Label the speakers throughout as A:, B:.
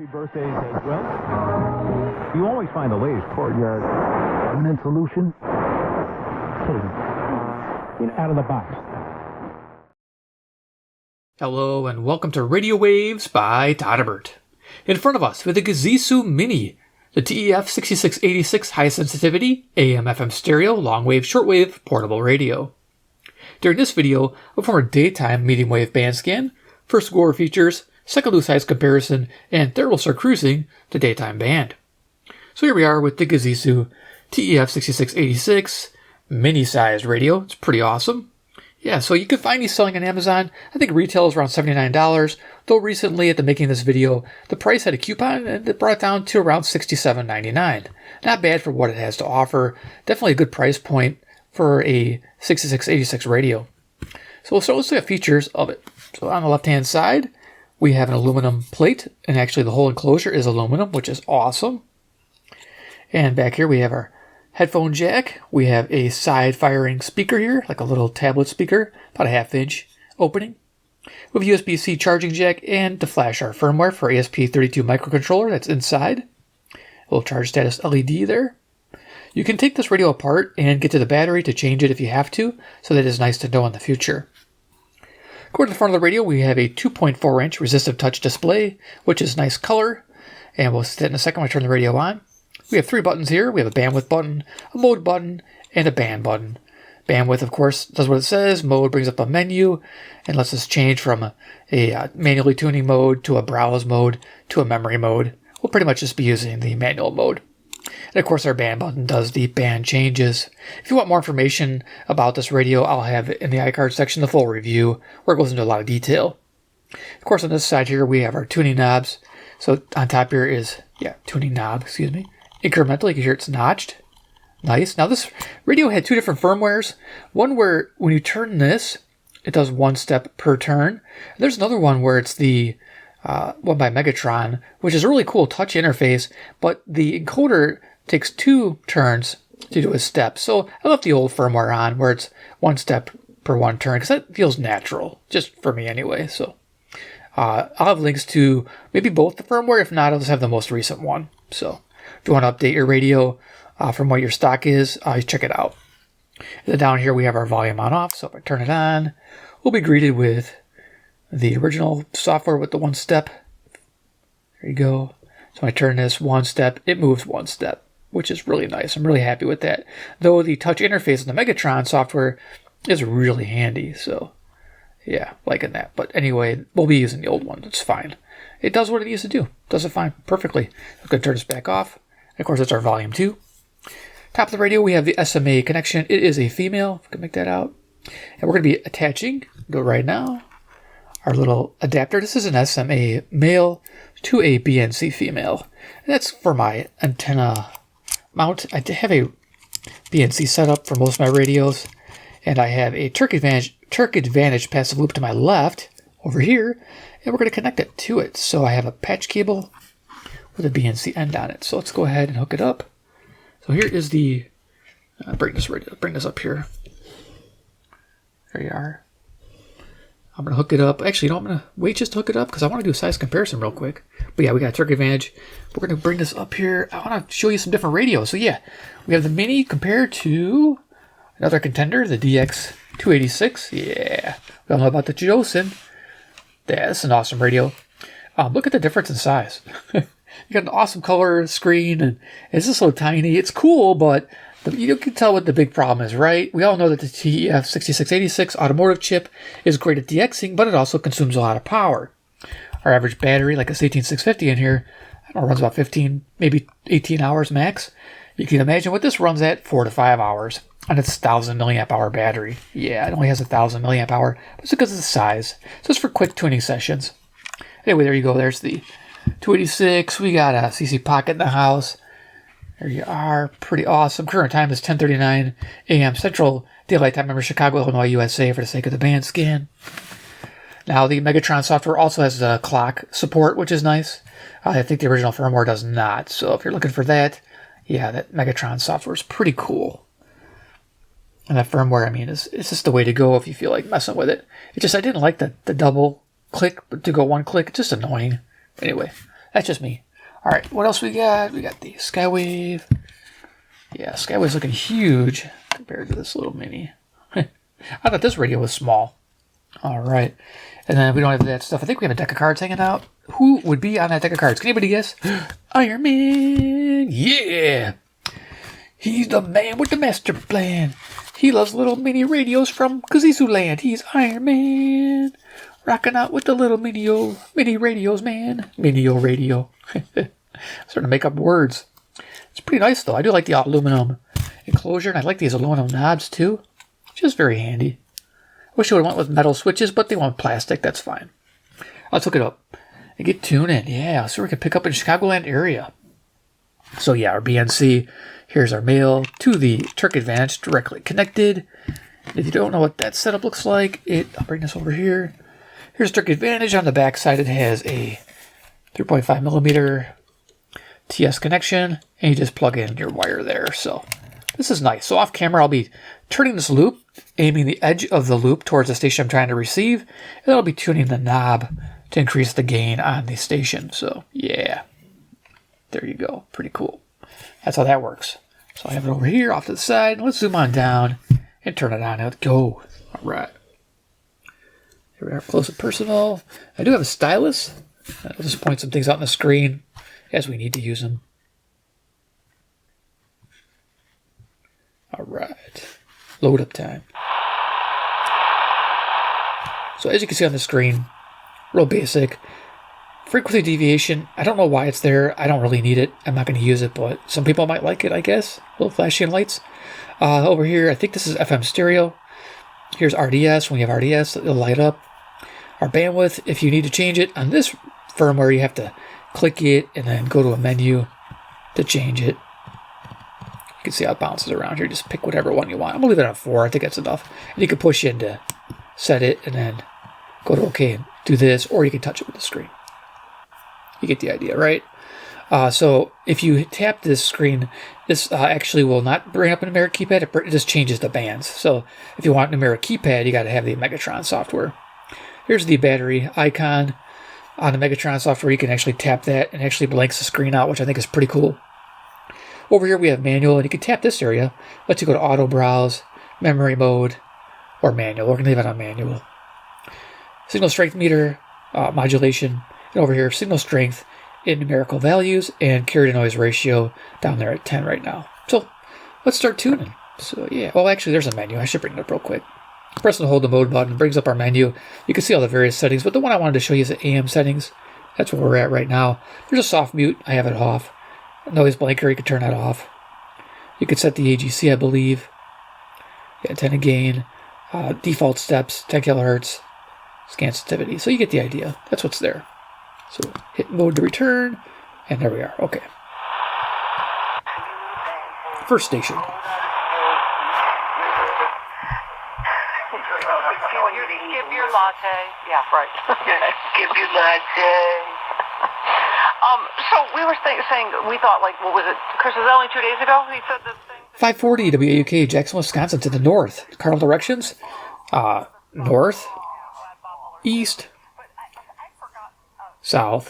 A: Happy birthdays as well. You always find the latest courtyard permanent solution. Out of the box.
B: Hello and welcome to Radio Waves by Todderbert. In front of us with the GooZeeZoo Mini, the TEF6686 high sensitivity AM/FM stereo longwave shortwave portable radio. During this video, we'll perform a daytime medium wave band scan, first go over features, second loop size comparison, and third we'll start cruising to daytime band. So here we are with the GooZeeZoo TEF6686 mini sized radio. It's pretty awesome. Yeah, so you can find these selling on Amazon. I think retail is around $79, though recently at the making of this video, the price had a coupon and it brought it down to around $67.99. Not bad for what it has to offer. Definitely a good price point for a 6686 radio. So let's look at features of it. So on the left-hand side, we have an aluminum plate, and actually the whole enclosure is aluminum, which is awesome. And back here we have our headphone jack. We have a side-firing speaker here, like a little tablet speaker, about a half-inch opening. We have a USB-C charging jack and to flash our firmware for ESP32 microcontroller that's inside. A little charge status LED there. You can take this radio apart and get to the battery to change it if you have to, so that is nice to know in the future. Going to the front of the radio, we have a 2.4-inch resistive touch display, which is nice color, and we'll see that in a second when I turn the radio on. We have three buttons here. We have a bandwidth button, a mode button, and a band button. Bandwidth, of course, does what it says. Mode brings up a menu and lets us change from a manually tuning mode to a browse mode to a memory mode. We'll pretty much just be using the manual mode. And of course, our band button does the band changes. If you want more information about this radio, I'll have in the iCard section the full review where it goes into a lot of detail. Of course, on this side here, we have our tuning knobs. So on top here is, tuning knob, incremental. You can hear it's notched. Nice. Now this radio had two different firmwares. One where when you turn this, it does one step per turn. And there's another one where it's the one by Megatron, which is a really cool touch interface, but the encoder takes two turns to do a step. So I left the old firmware on where it's one step per one turn because that feels natural, just for me anyway. So I'll have links to maybe both the firmware. If not, I'll just have the most recent one. So if you want to update your radio from what your stock is, check it out. And then down here we have our volume on off. So if I turn it on, we'll be greeted with the original software with the one step. There you go. So when I turn this one step, it moves one step, which is really nice. I'm really happy with that. Though the touch interface in the Megatron software is really handy. So yeah, liking that. But anyway, we'll be using the old one. It's fine. It does what it needs to do. Does it fine. Perfectly. I'm going to turn this back off. And of course, it's our volume 2. Top of the radio, we have the SMA connection. It is a female. If I can make that out. And we're going to be attaching, go right now, our little adapter. This is an SMA male to a BNC female. And that's for my antenna mount. I have a BNC setup for most of my radios. And I have a Terk Advantage passive loop to my left over here. And we're going to connect it to it. So I have a patch cable with a BNC end on it. So let's go ahead and hook it up. So here is the, bring this up here. There you are. I'm going to hook it up. Actually, I'm going to wait just to hook it up because I want to do a size comparison real quick. But yeah, we got Terk Advantage. We're going to bring this up here. I want to show you some different radios. So yeah, we have the Mini compared to another contender, the DX286. Yeah, we all know about the Josin. Yeah, that's an awesome radio. Look at the difference in size. You got an awesome color screen, and it's just so tiny. It's cool, but you can tell what the big problem is, right? We all know that the TEF6686 Automotive chip is great at DXing, but it also consumes a lot of power. Our average battery, like a 18650 in here, runs about 15, maybe 18 hours max. You can imagine what this runs at, 4 to 5 hours on its 1000 milliamp hour battery. Yeah, it only has 1000 milliamp hour, but it's because of the size. So it's for quick tuning sessions. Anyway, there you go. There's the 286. We got a CC Pocket in the house. There you are. Pretty awesome. Current time is 10:39 a.m. Central Daylight Time. Remember, Chicago, Illinois, USA for the sake of the band scan. Now, the Megatron software also has the clock support, which is nice. I think the original firmware does not. So if you're looking for that, yeah, that Megatron software is pretty cool. And that firmware, I mean, it's just the way to go if you feel like messing with it. It just, I didn't like the double click, but to go one click, it's just annoying. Anyway, That's just me. All right, what else we got? We got the Skywave. Yeah, Skywave's looking huge compared to this little mini. I thought this radio was small. All right. And then we don't have that stuff. I think we have a deck of cards hanging out. Who would be on that deck of cards? Can anybody guess? Iron Man. Yeah. He's the man with the master plan. He loves little mini radios from GooZeeZoo land. He's Iron Man. Rocking out with the little mini radios, man. Mini-o radio. Starting to make up words. It's pretty nice, though. I do like the aluminum enclosure, and I like these aluminum knobs, too. Just very handy. Wish I would have went with metal switches, but they want plastic. That's fine. Let's look it up and get tuning. Yeah, so we can pick up in Chicagoland area. So, yeah, our BNC. Here's our mail to the Terk Advantage directly connected. If you don't know what that setup looks like, I'll bring this over here. Here's Terk Advantage. On the back side, it has a 3.5 millimeter TS connection, and you just plug in your wire there. So this is nice. So off camera, I'll be turning this loop, aiming the edge of the loop towards the station I'm trying to receive, and I'll be tuning the knob to increase the gain on the station. So yeah, there you go. Pretty cool. That's how that works. So I have it over here off to the side. Let's zoom on down and turn it on. Let's go. All right. Here we are, close and personal. I do have a stylus. I'll just point some things out on the screen as we need to use them. All right. Load up time. So as you can see on the screen, real basic. Frequency deviation, I don't know why it's there. I don't really need it. I'm not going to use it, but some people might like it, I guess. Little flashing lights. Over here, I think this is FM stereo. Here's RDS. When you have RDS, it'll light up. Our bandwidth, if you need to change it, on this firmware, you have to click it and then go to a menu to change it. You can see how it bounces around here. Just pick whatever one you want. I'm going to leave it on 4. I think that's enough. And you can push in to set it and then go to OK and do this, or you can touch it with the screen. You get the idea, right? So if you tap this screen, this actually will not bring up a numeric keypad. It just changes the bands. So if you want numeric keypad, you got to have the Megatron software. Here's the battery icon on the Megatron software. You can actually tap that and actually blanks the screen out, which I think is pretty cool. Over here we have manual, and you can tap this area. Lets you go to auto browse, memory mode, or manual. We're going to leave it on manual. Signal strength meter, modulation. And over here, signal strength in numerical values and carrier to noise ratio down there at 10 right now. So let's start tuning. So yeah, well actually there's a menu. I should bring it up real quick. Press and hold the mode button, brings up our menu. You can see all the various settings, but the one I wanted to show you is the AM settings. That's where we're at right now. There's a soft mute. I have it off. Noise blanker, you can turn that off. You can set the AGC, I believe. Antenna gain, default steps, 10 kilohertz, scan sensitivity. So you get the idea. That's what's there. So hit mode to return, and there we are. Okay. First station.
C: Skip your latte. Yeah, right. Skip your latte. So we were saying, we thought, like, what was it? Chris, was that only 2 days ago? He said this thing.
B: 540 WAUK, Jackson, Wisconsin, to the north. Cardinal directions. North, east, south,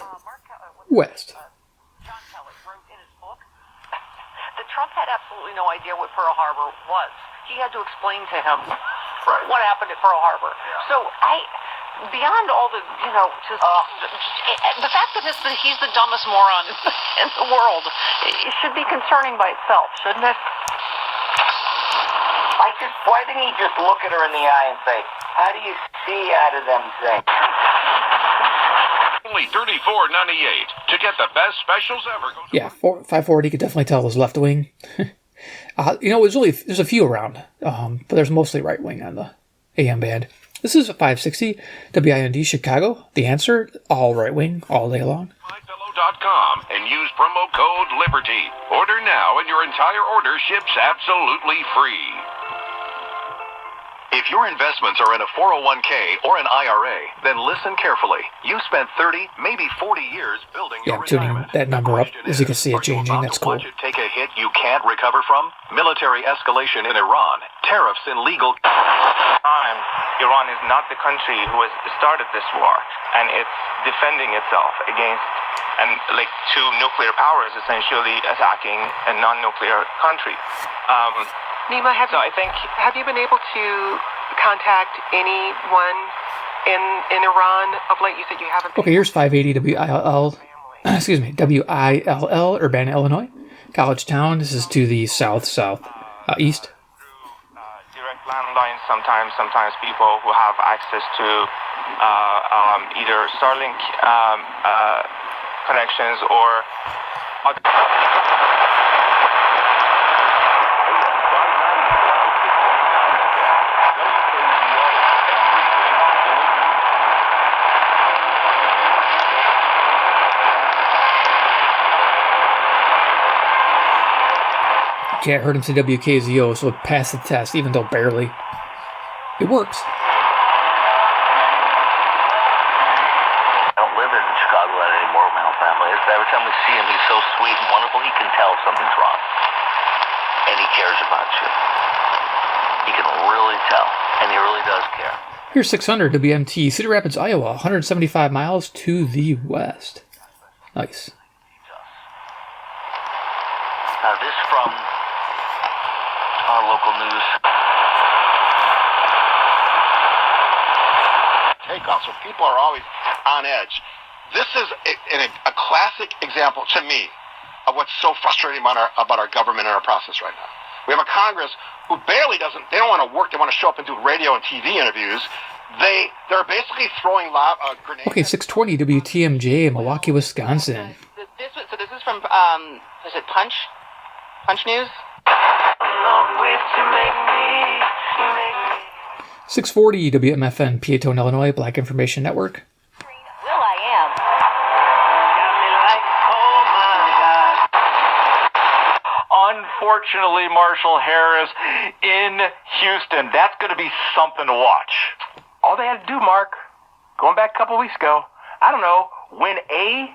B: west.
C: John Kelly wrote in his book that Trump had absolutely no idea what Pearl Harbor was. He had to explain to him what happened at Pearl Harbor. Yeah. So beyond all the, just the fact that he's the dumbest moron in the world, it should be concerning by itself, shouldn't it?
D: Why didn't he just look at her in the eye and say, how do you see out of them things?
E: Only $34.98 to get the best specials ever.
B: Yeah, 540, you could definitely tell it was left wing. There's a few around, but there's mostly right wing on the AM band. This is a 560 WIND Chicago. The answer, all right wing, all day long.
E: MyPillow.com and use promo code LIBERTY. Order now and your entire order ships absolutely free.
F: If your investments are in a 401k or an IRA, then listen carefully. You spent 30, maybe 40 years building your retirement.
B: Tuning that number up, as you can see it changing. That's cool.
F: Watch it take a hit you can't recover from? Military escalation in Iran, tariffs and legal...
G: Iran is not the country who has started this war, and it's defending itself against and like two nuclear powers essentially attacking a non-nuclear country.
C: Nima, have you been able to contact anyone in Iran of late? You said you haven't.
B: Okay, here's 580 WILL, WILL, Urbana, Illinois, College Town. This is to the southeast.
G: Direct landlines. Sometimes people who have access to either Starlink connections or other.
B: Okay, I heard him say WKZO, so it passed the test, even though barely. It works.
D: I don't live in Chicagoland anymore with my whole family. Every time we see him, he's so sweet and wonderful. He can tell something's wrong. And he cares about you. He can really tell. And he really does care.
B: Here's 600 WMT, Cedar Rapids, Iowa, 175 miles to the west. Nice.
D: Now this from our local news.
H: Takeoff, so people are always on edge. This is a classic example to me of what's so frustrating about our government and our process right now. We have a Congress who barely they don't want to work, they want to show up and do radio and TV interviews. They're basically throwing grenades.
B: Okay, 620 WTMJ, Milwaukee, Wisconsin.
C: This is from, is it Punch News?
B: 640 WMFN, Peatone, Illinois, Black Information Network.
A: Unfortunately, Marshall Harris in Houston. That's going to be something to watch. All they had to do, Mark, going back a couple weeks ago, I don't know, win a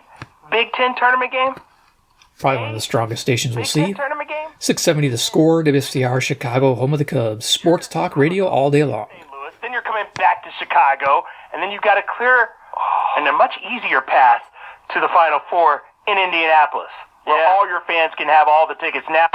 A: Big Ten tournament game?
B: Probably one of the strongest stations we'll see.
A: Tournament game?
B: 670 The Score, WSTR, Chicago, home of the Cubs. Sports talk radio all day long.
A: St. Louis. Then you're coming back to Chicago, and then you've got a clear and a much easier path to the Final Four in Indianapolis, where all your fans can have all the tickets now.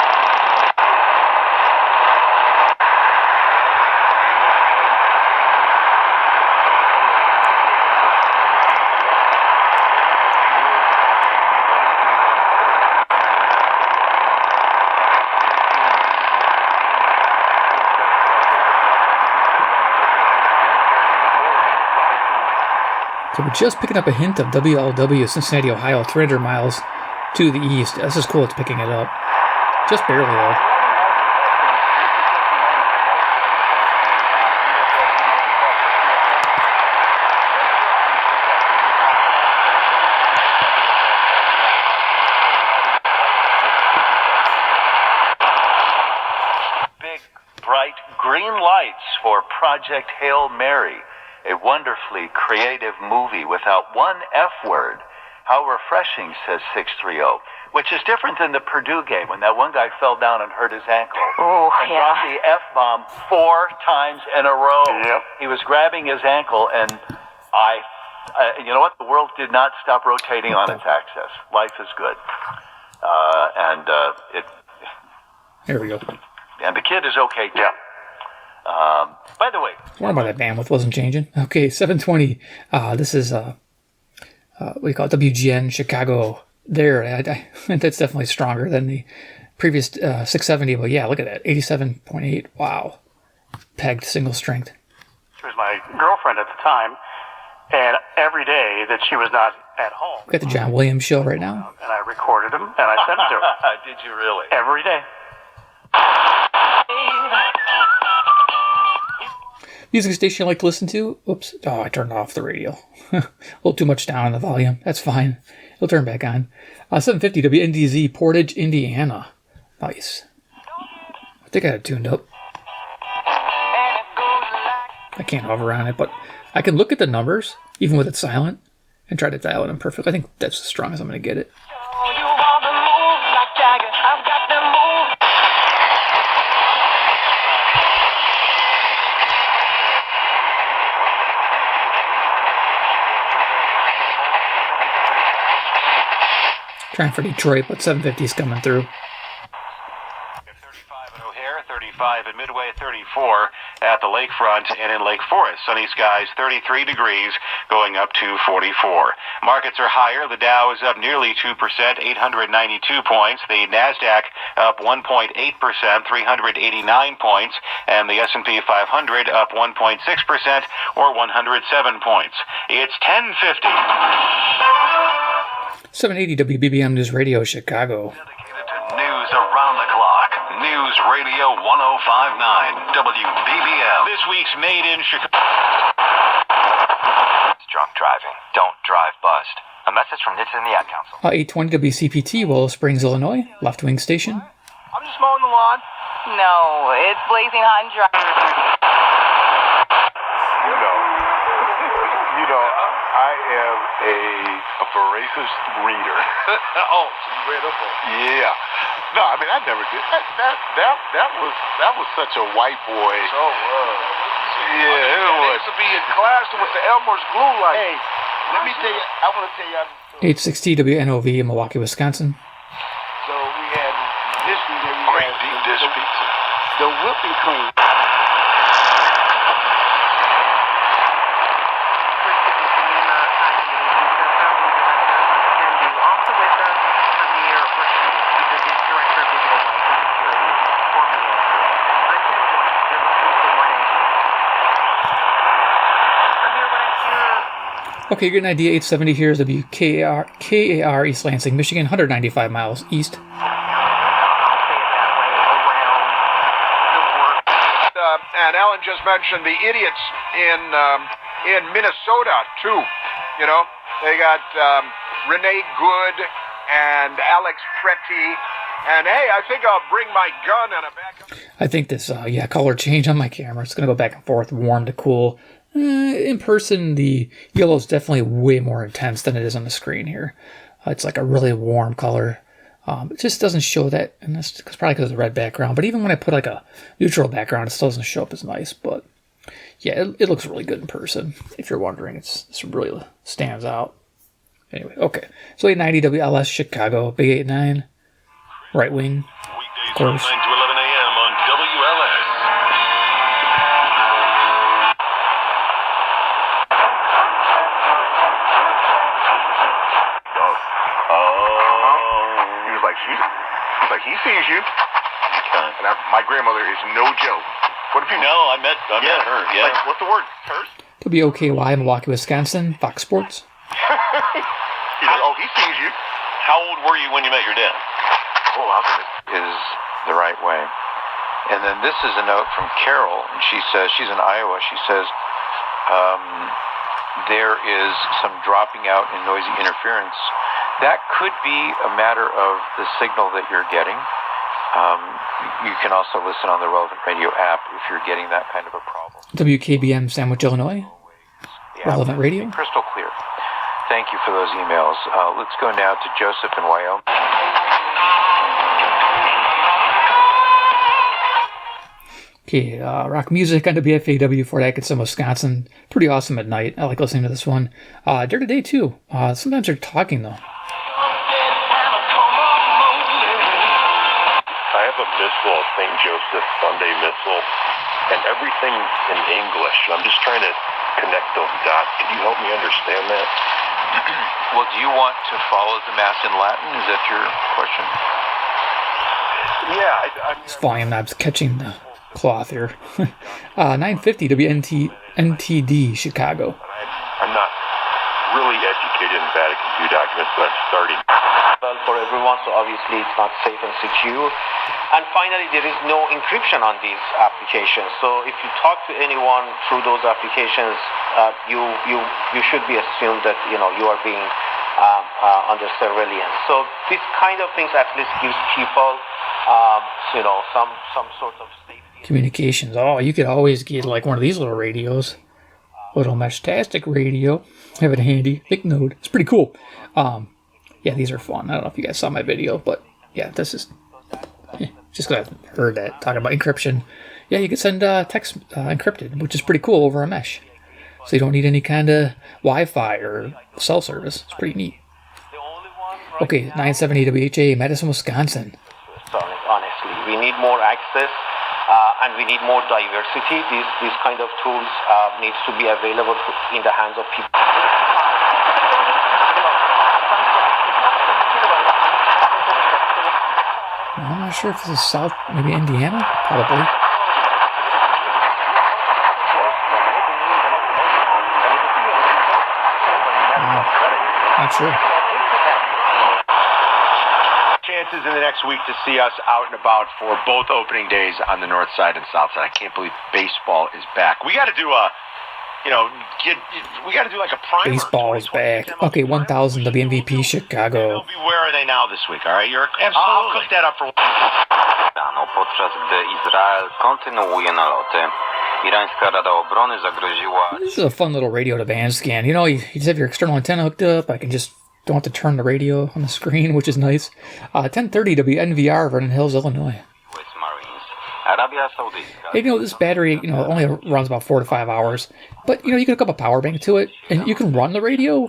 B: So we're just picking up a hint of WLW, Cincinnati, Ohio, 300 miles to the east. This is cool, it's picking it up. Just barely, though.
I: Big, bright green lights for Project Hail Mary. A wonderfully creative movie without one F word. How refreshing, says 630, which is different than the Purdue game when that one guy fell down and hurt his ankle. And dropped the F-bomb 4 times in a row.
A: Yep.
I: He was grabbing his ankle, and you know what? The world did not stop rotating on its axis. Life is good.
B: There we go.
I: And the kid is okay, too.
A: Yeah.
I: By the way,
B: What about that bandwidth wasn't changing? Okay, 720. This is what do you call it? WGN Chicago. There, that's definitely stronger than the previous 670. But yeah, look at that, 87.8. Wow, pegged single strength.
A: She was my girlfriend at the time, and every day that she was not at home,
B: We got the John Williams show right now.
A: and I recorded them and I sent them to her
I: did you really?
A: every day.
B: Music station I like to listen to. Oops. Oh, I turned off the radio. A little too much down on the volume. That's fine. It'll turn back on. 750 WNDZ, Portage, Indiana. Nice. I think I had it tuned up. I can't hover on it, but I can look at the numbers, even with it silent, and try to dial it in perfect. I think that's as strong as I'm going to get it. Trying for Detroit, but 750's coming through.
E: 35 at O'Hare, 35 at Midway, 34 at the lakefront, and in Lake Forest, sunny skies, 33 degrees, going up to 44. Markets are higher. The Dow is up nearly 2%, 892 points. The Nasdaq up 1.8%, 389 points, and the S&P 500 up 1.6%, or 107 points. It's 10:50.
B: 780 WBBM News Radio, Chicago.
F: Dedicated to news around the clock. News Radio 1059 WBBM.
E: This week's Made in Chicago.
J: Drunk driving. Don't drive buzzed. A message from Nitsa and the Ad Council.
B: 820 WCPT, Willow Springs, Illinois. Left Wing Station.
G: I'm just mowing the lawn.
C: No, it's blazing hot and dry.
K: You know, I am a voracious reader.
H: Oh, so you read up on it.
K: Yeah. No, I mean, I never did. That was such a white boy.
H: So,
K: Yeah, it was.
H: to be in class with the Elmer's glue like. Hey, let me tell you, I want to tell you.
B: 860 WNOV in Milwaukee, Wisconsin.
H: So we had history that we
K: Great
H: had
K: deep dish pizza.
H: the whipping cream.
B: Okay, you're getting an idea. 870 here is KAR East Lansing, Michigan, 195 miles east.
L: And Alan just mentioned the idiots in Minnesota too. You know, they got Renee Good and Alex Pretty. And hey, I think I'll bring my gun and a backup.
B: I think this, color change on my camera. It's going to go back and forth, warm to cool. In person, the yellow is definitely way more intense than it is on the screen here. It's like a really warm color. It just doesn't show that, and that's probably because of the red background. But even when I put like a neutral background, it still doesn't show up as nice. But yeah, it looks really good in person. If you're wondering, it really stands out. Anyway, okay. So 890 WLS Chicago, Big 89, right wing, of course.
E: 9 to 11 a.m. on WLS.
K: He sees you. And my grandmother is no joke. What if you
E: know? I met her. Yeah.
K: Like, what's the word? Hers?
B: WOKY, Milwaukee, Wisconsin, Fox Sports.
K: He's like, oh, he sees you.
E: How old were you when you met your dad?
K: Oh, I was
M: is the right way. And then this is a note from Carol, and she says, she's in Iowa, she says, there is some dropping out in noisy interference. That could be a matter of the signal that you're getting. You can also listen on the Relevant Radio app if you're getting that kind of a problem.
B: WKBM, Sandwich, Illinois. Relevant Radio.
M: Crystal clear. Thank you for those emails. Let's go now to Joseph in Wyoming.
B: Okay, rock music on WFAW for Atkinson, Wisconsin. Pretty awesome at night. I like listening to this one. During the day, too. Sometimes they're talking, though.
K: I have a missile, St. Joseph Sunday missile, and everything's in English. I'm just trying to connect those dots. Can you help me understand that?
M: Well, do you want to follow the Mass in Latin? Is that your question?
K: Yeah.
B: This volume knob's catching the cloth here. 950 WNTD, Chicago.
K: I'm not really educated in Vatican II documents, but I'm starting.
N: Well, for everyone, so obviously it's not safe and secure. And finally, there is no encryption on these applications. So if you talk to anyone through those applications, you should be assumed that you are being under surveillance. So these kind of things at least gives people some sort of safety.
B: Communications. Oh, you could always get like one of these little radios. Little Meshtastic radio. Have it handy. Big node. It's pretty cool. Yeah, these are fun. I don't know if you guys saw my video, but yeah, this is just because I've heard that talking about encryption. Yeah, you can send text encrypted, which is pretty cool over a mesh. So you don't need any kind of Wi-Fi or cell service. It's pretty neat. Okay, 970 WHA, Madison, Wisconsin.
N: Honestly, we need more access and we need more diversity. These kind of tools needs to be available in the hands of people.
B: I'm not sure if this is South, maybe Indiana, probably. Not sure.
O: Chances in the next week to see us out and about for both opening days on the north side and south side. I can't believe baseball is back. We got to do we got to do like a primer.
B: Baseball is back. Okay, 1000 WMVP Chicago.
O: Where are they now this week? All right, I'll cook that up for.
J: Podczas gdy Izrael kontynuuje naloty. Irańska Rada Obrony zagroziła.
B: This is a fun little radio to band scan. You know, you just have your external antenna hooked up. I can just don't have to turn the radio on the screen, which is nice. 1030 WNVR, Vernon Hills, Illinois. Hey, you know, this battery, only runs about 4 to 5 hours. But, you can hook up a power bank to it, and you can run the radio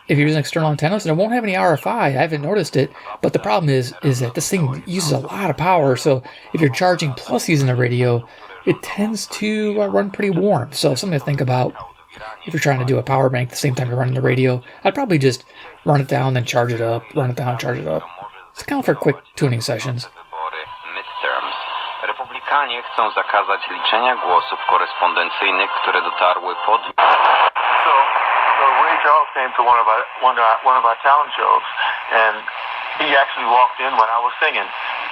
B: if you're using external antennas, and it won't have any RFI. I haven't noticed it, but the problem is that this thing uses a lot of power, so if you're charging plus using the radio, it tends to run pretty warm. So something to think about if you're trying to do a power bank at the same time you're running the radio. I'd probably just run it down, then charge it up, run it down, charge it up. It's kind of for quick tuning sessions.
J: Republikanie chcą zakazać liczenia głosów korespondencyjnych, które dotarły pod...
D: So Ray Charles came to one of our talent shows, and he actually walked in when I was singing,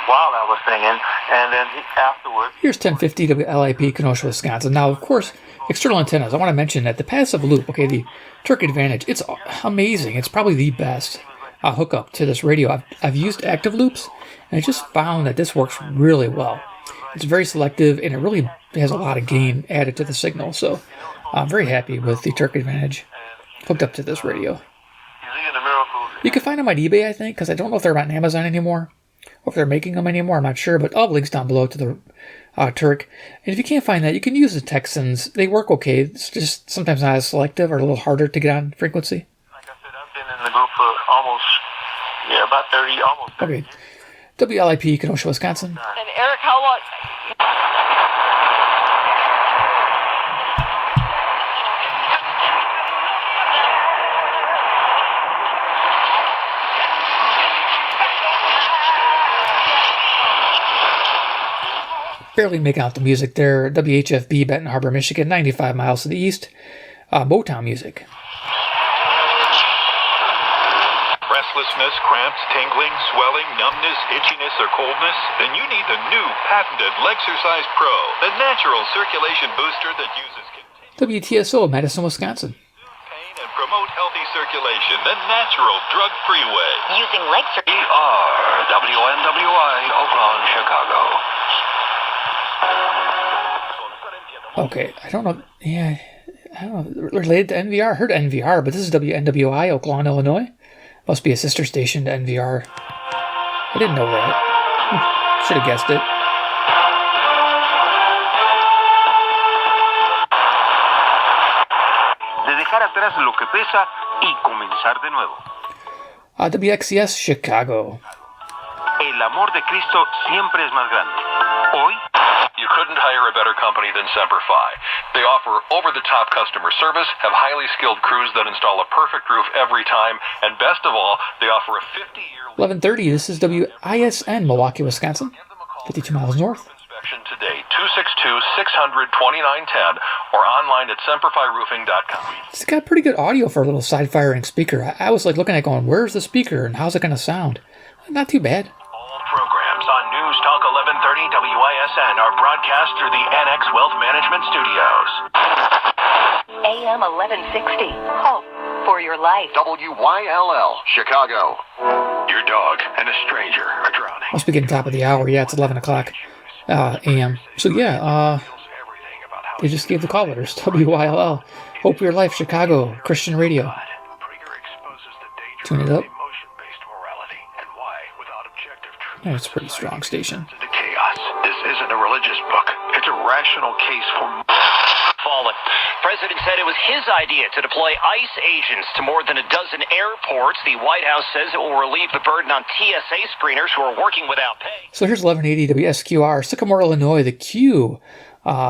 D: while I was singing, and then afterwards...
B: Here's 1050 WLIP, Kenosha, Wisconsin. Now, of course, external antennas. I want to mention that the passive loop, okay, the Terk Advantage, it's amazing. It's probably the best hookup to this radio. I've used active loops, and I just found that this works really well. It's very selective, and it really has a lot of gain added to the signal, so I'm very happy with the Terk Advantage hooked up to this radio. You can find them on eBay, I think, because I don't know if they're on Amazon anymore, or if they're making them anymore, I'm not sure, but I'll have links down below to the Terk. And if you can't find that, you can use the Texans. They work okay. It's just sometimes not as selective or a little harder to get on frequency.
D: Like I said, I've been in the group for about 30, almost 30
B: years. WLIP, Kenosha, Wisconsin.
C: And Eric, how long?
B: Barely making out the music there. WHFB, Benton Harbor, Michigan, 95 miles to the east. Motown music.
P: Restlessness, cramps, tingling, swelling, numbness, itchiness, or coldness? Then you need the new patented Lexercise Pro, the natural circulation booster that uses
B: WTSO, Madison, Wisconsin.
P: pain and promote healthy circulation, the natural drug-free way.
C: Using Lexercise.
F: WNWI, Oakland, Chicago.
B: Okay, I don't know. Yeah, I don't know. Related to NVR? I heard NVR, but this is WNWI, Oakland, Illinois. Must be a sister station to NVR. I didn't know that. Should have guessed it.
I: De dejar atrás lo que pesa y comenzar de nuevo.
B: WXCS, Chicago.
I: El amor de Cristo siempre es más grande. Hoy,
F: you couldn't hire a better company than Semperfi. They offer over-the-top customer service, have highly skilled crews that install a perfect roof every time, and best of all, they offer a 50-year...
B: 1130, this is WISN, Milwaukee, Wisconsin. 52 miles north.
F: Inspection today, 262-600-2910, or online at semperfiroofing.com.
B: It's got pretty good audio for a little side-firing speaker. I was like looking at it going, where's the speaker and how's it going to sound? Not too bad.
F: Programs on News Talk 1130 WISN are broadcast through the Annex Wealth Management Studios.
C: AM 1160. Hope for your life.
H: WYLL, Chicago.
F: Your dog and a stranger are drowning.
B: Must be getting top of the hour. Yeah, it's 11 o'clock a.m. So yeah, they just gave the call letters. WYLL. Hope for your life, Chicago. Christian radio. Tune it up. Yeah, it's a pretty strong station.
F: Chaos. This isn't a religious book. It's a rational case for...
Q: fallen. President said it was his idea to deploy ICE agents to more than a dozen airports. The White House says it will relieve the burden on TSA screeners who are working without pay.
B: So here's 1180 WSQR, Sycamore, Illinois, the Q.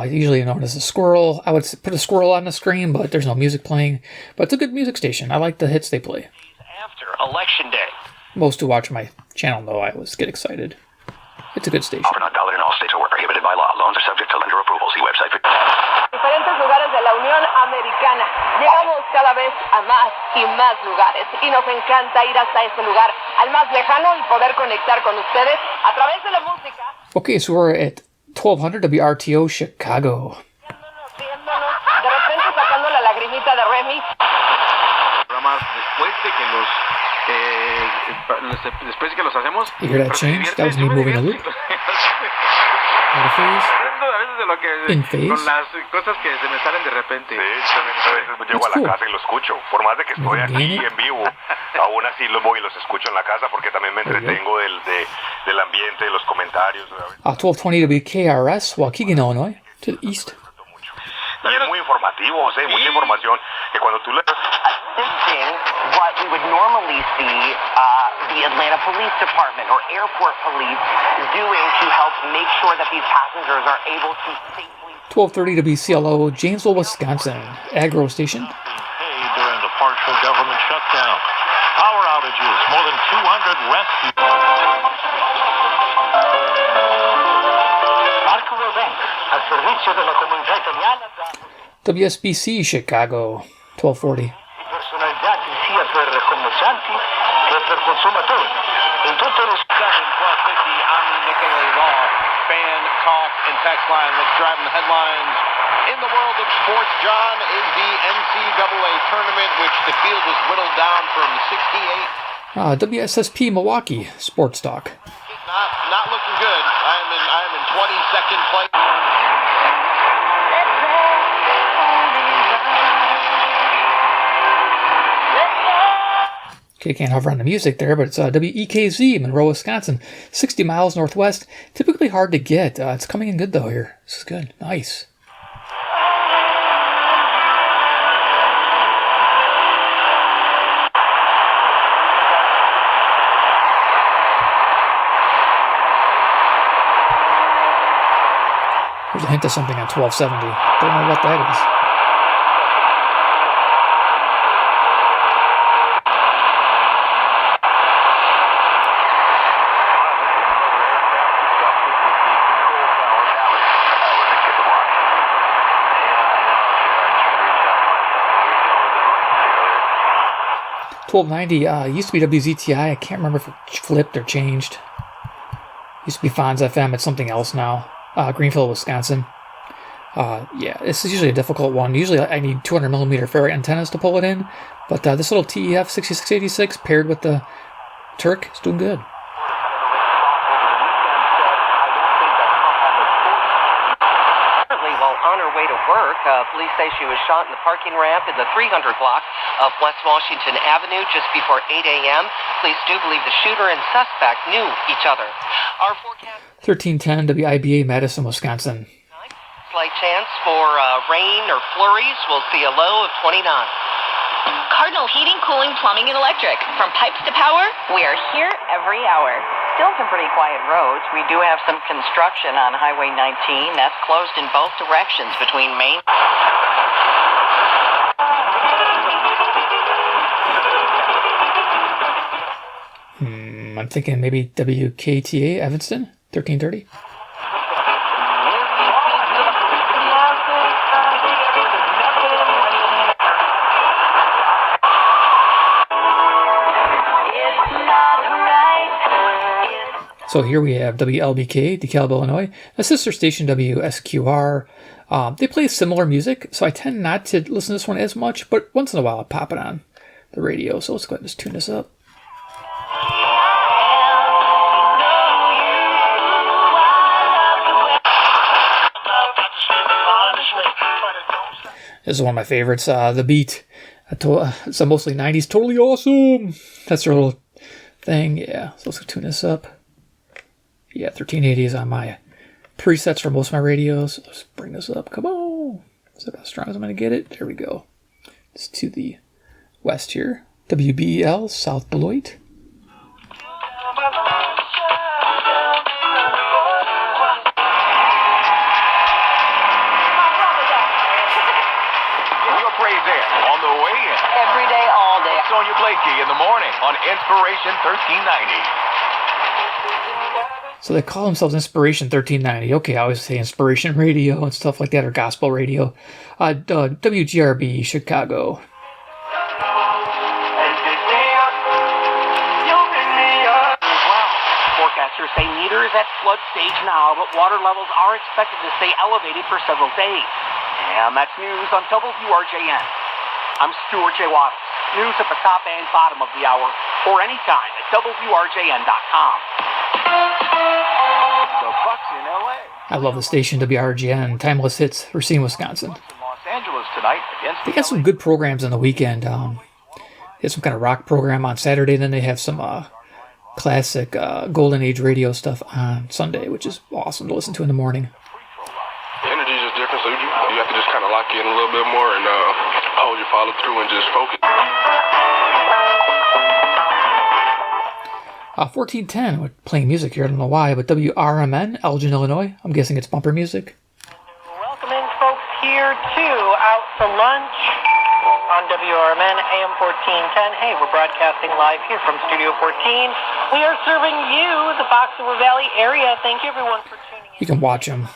B: Usually known as a squirrel. I would put a squirrel on the screen, but there's no music playing. But it's a good music station. I like the hits they play.
Q: After Election Day.
B: Most who watch my channel know I always get excited. It's a good station.
R: Offer not valid in all states or prohibited by law. Loans are subject to lender approval. See website for...
S: Diferentes lugares de la Unión Americana. Llegamos cada vez a más y más lugares. Y nos encanta ir hasta este lugar, al más lejano, y poder conectar con ustedes a través de la música.
B: Okay, so we're at 1200 WRTO Chicago.
S: De repente sacando la lagrimita de Remy.
T: Después de que los hacemos,
B: You hear that change? That was me moving a loop. Out of phase. In phase.
T: Con las cosas que se me salen de repente.
K: Sí, también a veces llego a la casa y lo escucho. Por más de que estoy aquí en vivo, aún así los voy y los escucho en la casa porque también me entretengo del ambiente, de los comentarios.
B: 1220 WKRS, Waukegan, Illinois, to the east.
K: También muy informativo, mucha información que cuando tú le...
C: Assisting what we would normally see the Atlanta Police Department or airport police doing to help make sure that these passengers are able to safely...
B: 1230 WCLO, Janesville, Wisconsin, Agro Station.
P: During the partial government shutdown. Power outages, more than 200 rescues.
C: Marco Rubén, al servicio de la comunidad italiana.
B: WSBC, Chicago, 1240.
C: Personalità sia per commercianti che per consumatori. In tutto lo
L: 1250, I'm Nicolay Law. Fan talk and text line. What's driving the headlines in the world of sports, John, is the NCAA tournament, which the field was whittled down from 68.
B: WSSP, Milwaukee, Sports Talk.
L: Not looking good. I am in 22nd place.
B: Okay, can't hover on the music there, but it's WEKZ, Monroe, Wisconsin, 60 miles northwest. Typically hard to get. It's coming in good, though, here. This is good. Nice. There's a hint of something on 1270. Don't know what that is. Used to be WZTI. I can't remember if it flipped or changed. Used to be Fonz FM. It's something else now. Greenfield, Wisconsin. Yeah, this is usually a difficult one. Usually I need 200mm ferrite antennas to pull it in, but this little TEF6686 paired with the Terk is doing good.
C: While on her way to work, police say she was shot in the parking ramp in the 300 block of West Washington Avenue just before 8 a.m. Police do believe the shooter and suspect knew each other. Our forecast...
B: 1310 WIBA, Madison, Wisconsin.
C: Slight chance for rain or flurries. We'll see a low of 29.
U: Cardinal Heating, Cooling, Plumbing, and Electric. From pipes to power, we are here every hour.
V: Still some pretty quiet roads. We do have some construction on Highway 19. That's closed in both directions between Main...
B: I'm thinking maybe WKTA, Evanston, 1330. So here we have WLBK, DeKalb, Illinois, a sister station WSQR. They play similar music, so I tend not to listen to this one as much, but once in a while I pop it on the radio. So let's go ahead and just tune this up. This is one of my favorites, The Beat. It's a mostly 90s, totally awesome. That's their little thing, yeah. So let's tune this up. Yeah, 1380 is on my presets for most of my radios. Let's bring this up. Come on. So how strong as I'm going to get it. There we go. It's to the west here. WBEL, South Beloit.
F: On the way in.
C: Every day, all day.
F: Sonia Blakey in the morning on Inspiration 1390.
B: So they call themselves Inspiration 1390. Okay, I always say Inspiration Radio and stuff like that, or Gospel Radio. WGRB, Chicago.
A: Forecasters say Meter is at flood stage now, but water levels are expected to stay elevated for several days. And that's news on WRJN. I'm Stuart J. Waddles. News at the top and bottom of the hour, or anytime at WRJN.com. The Bucks in LA.
B: I love the station, WRJN. Timeless hits, Racine, Wisconsin.
A: Los Angeles tonight against
B: They got some good programs on the weekend. They have some kind of rock program on Saturday, then they have some classic Golden Age radio stuff on Sunday, which is awesome to listen to in the morning.
G: The energy is just different, so you have to just kind of lock in a little bit more and hold your follow through and just focus.
B: 1410, we're playing music here, I don't know why, but WRMN, Elgin, Illinois. I'm guessing it's bumper music.
A: Welcoming folks here too, out to lunch on WRMN AM 1410. Hey, we're broadcasting live here from Studio 14. We are serving you, the Fox River Valley area. Thank you everyone for tuning in.
B: You can watch them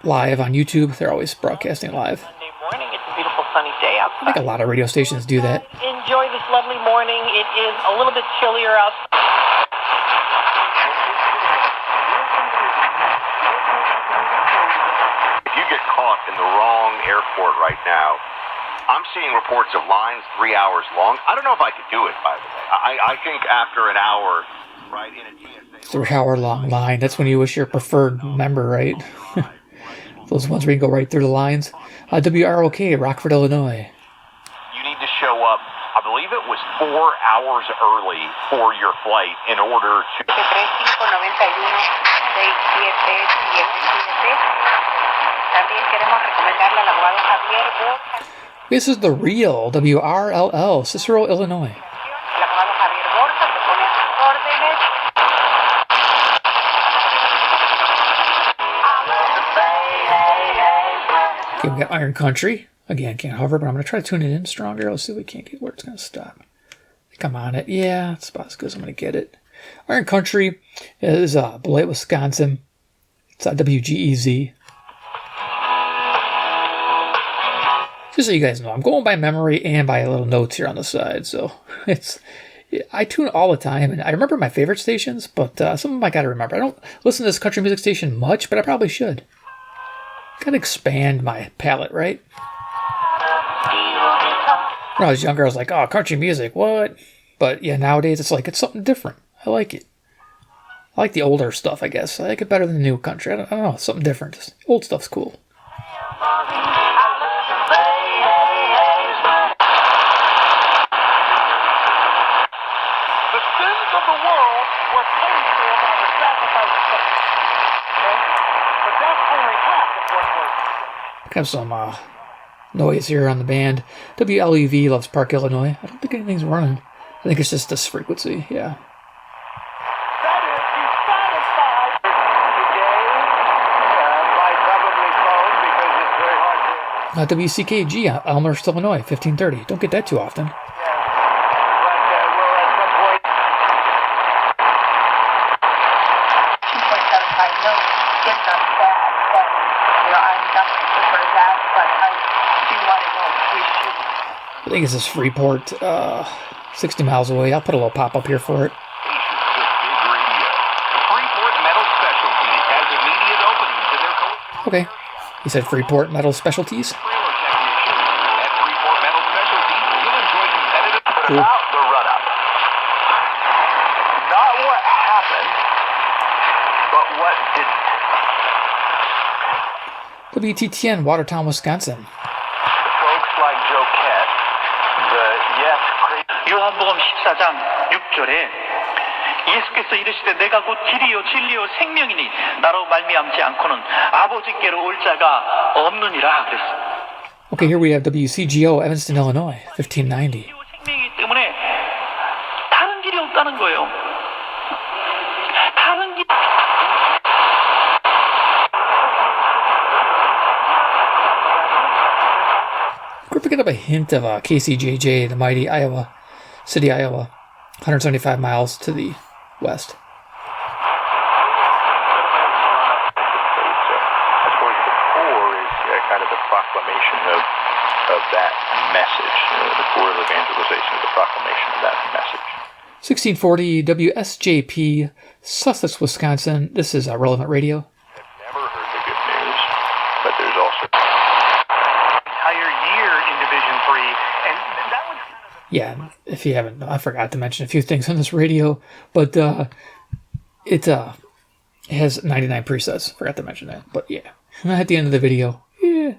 B: live on YouTube. They're always broadcasting live.
A: Sunday morning, it's a beautiful sunny day outside.
B: I think a lot of radio stations do that.
A: Enjoy this lovely morning. It is a little bit chillier outside.
K: If you get caught in the wrong airport right now, I'm seeing reports of lines 3 hours long. I don't know if I could do it, by the way. I think after an hour, right, in a TSA...
B: 3 hour long line. That's when you wish your preferred member, right? Those ones where you can go right through the lines. WROK, Rockford, Illinois.
F: You need to show up, I believe it was 4 hours early for your flight in order to...
B: This is the real WRLL, Cicero, Illinois. Okay, we got Iron Country. Again, can't hover, but I'm going to try to tune it in stronger. Let's see if we can't get where it's going to stop. I think I'm on it. Yeah, it's about as good as I'm going to get it. Iron Country is Beloit, Wisconsin. It's WGEZ. Just so you guys know, I'm going by memory and by little notes here on the side. So I tune all the time, and I remember my favorite stations, but some of them I got to remember. I don't listen to this country music station much, but I probably should. Got to expand my palette, right? When I was younger, I was like, oh, country music, what? But yeah, nowadays it's like, it's something different. I like it. I like the older stuff, I guess. I like it better than the new country. I don't know, something different. Just, old stuff's cool.
A: The sins of the world were paid for by the sacrifice of Christ. Okay? But that's only half of what was.
B: Have some noise here on the band. WLEV loves Park, Illinois. I don't think anything's running. I think it's just this frequency, yeah.
A: That is, he's satisfied. Today, by probably phone because it's very hard to...
B: WCKG, Elmhurst, Illinois, 1530. Don't get that too often. I think it's this Freeport, 60 miles away. I'll put a little pop-up here for it. Okay. He said Freeport Metal Specialties. Cool.
F: About the run-up. Not what happened, but what didn't.
B: WTTN, Watertown, Wisconsin.
F: Folks like Joe Kett, the yes crazy.
W: 요한복음 14장 6절에 예수께서 이르시되 내가 곧 길이요 진리요 생명이니 나로 말미암지 않고는 아버지께로 올 자가 없느니라 그랬습니다.
B: Okay, here we have WCGO, Evanston, Illinois, 1590.
W: 생명이기 때문에 다른 길이 없다는 거예요. 다른 길.
B: We're picking up a hint of KCJJ, the mighty Iowa City, Iowa, 175 miles to the west.
F: I suppose the core is kind of the proclamation of that message. The core of evangelization is the proclamation of that message.
B: 1640 WSJP, Sussex, Wisconsin. This is Relevant Radio.
F: I've never heard the good news, but there's also
A: entire year in Division 3, and that was kind of
B: Yeah, if you haven't, I forgot to mention a few things on this radio, but it has 99 presets. Forgot to mention that, but yeah, at the end of the video, yeah.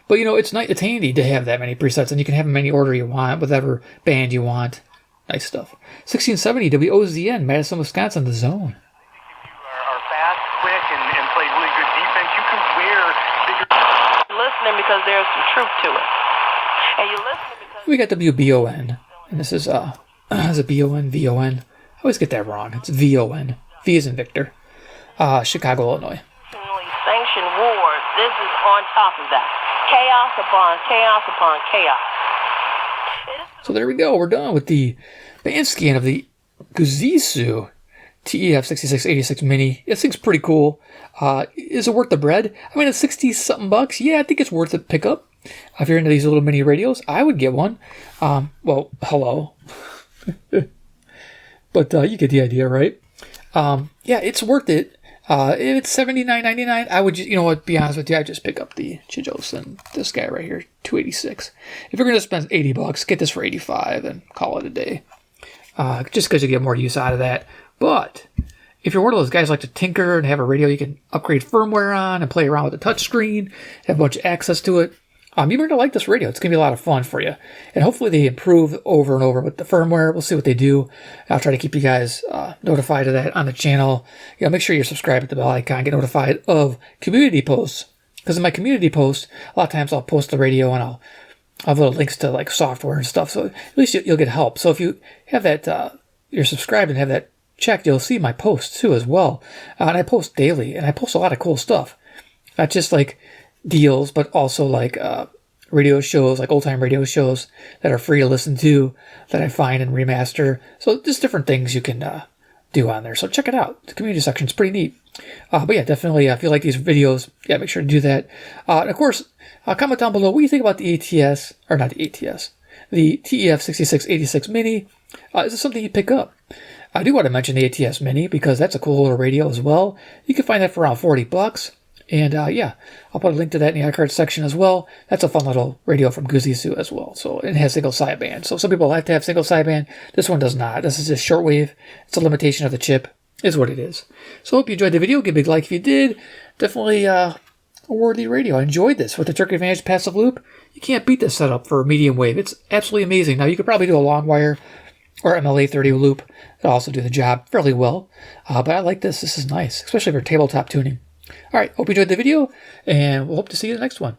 B: But you know, it's handy to have that many presets, and you can have them any order you want, whatever band you want. Nice stuff. 1670 WOZN, Madison, Wisconsin, The Zone.
A: are fast, quick, and play really good defense. You can wear bigger.
S: Listening because there's some truth to it. And you listen because
B: We got WBON, and this is a BON, VON. I always get that wrong. It's VON. V is in Victor. Chicago, Illinois.
S: sanctioned war. This is on top of that. Chaos upon chaos upon chaos.
B: So there we go. We're done with the band scan of the GooZeeZoo TEF6686 Mini. This thing's pretty cool. Is it worth the bread? I mean, it's 60-something bucks. Yeah, I think it's worth a pickup. If you're into these little mini radios, I would get one. Well, hello. But you get the idea, right? Yeah, it's worth it. If it's $79.99, I would just, you know what, be honest with you, I'd just pick up the Chijos and this guy right here, $286. If you're going to spend $80, get this for $85 and call it a day. Just because you get more use out of that. But if you're one of those guys who like to tinker and have a radio you can upgrade firmware on and play around with the touchscreen, have a bunch of access to it, you're going to like this radio. It's going to be a lot of fun for you. And hopefully they improve over and over with the firmware. We'll see what they do. I'll try to keep you guys notified of that on the channel. You know, make sure you're subscribed to the bell icon. Get notified of community posts. Because in my community posts, a lot of times I'll post the radio and I'll have little links to like software and stuff. So at least you'll get help. So if you have that, you're subscribed and have that checked, you'll see my posts too as well. And I post daily and I post a lot of cool stuff. Not just like deals, but also like radio shows, like old time radio shows that are free to listen to, that I find and remaster. So just different things you can do on there. So check it out. The community section is pretty neat. But yeah, definitely, if you like these videos, yeah, make sure to do that. And of course, comment down below what you think about the ATS, or not the ATS, the TEF6686 Mini. Is this something you pick up? I do want to mention the ATS Mini because that's a cool little radio as well. You can find that for around $40. And yeah, I'll put a link to that in the iCard section as well. That's a fun little radio from GooZeeZoo as well. So it has single sideband. So some people like to have single sideband. This one does not. This is just shortwave. It's a limitation of the chip. Is what it is. So hope you enjoyed the video. Give a big like if you did. Definitely a worthy radio. I enjoyed this with the Terk Advantage passive loop. You can't beat this setup for medium wave. It's absolutely amazing. Now you could probably do a long wire or MLA30 loop. It'll also do the job fairly well. But I like this. This is nice, especially for tabletop tuning. All right, hope you enjoyed the video, and we'll hope to see you in the next one.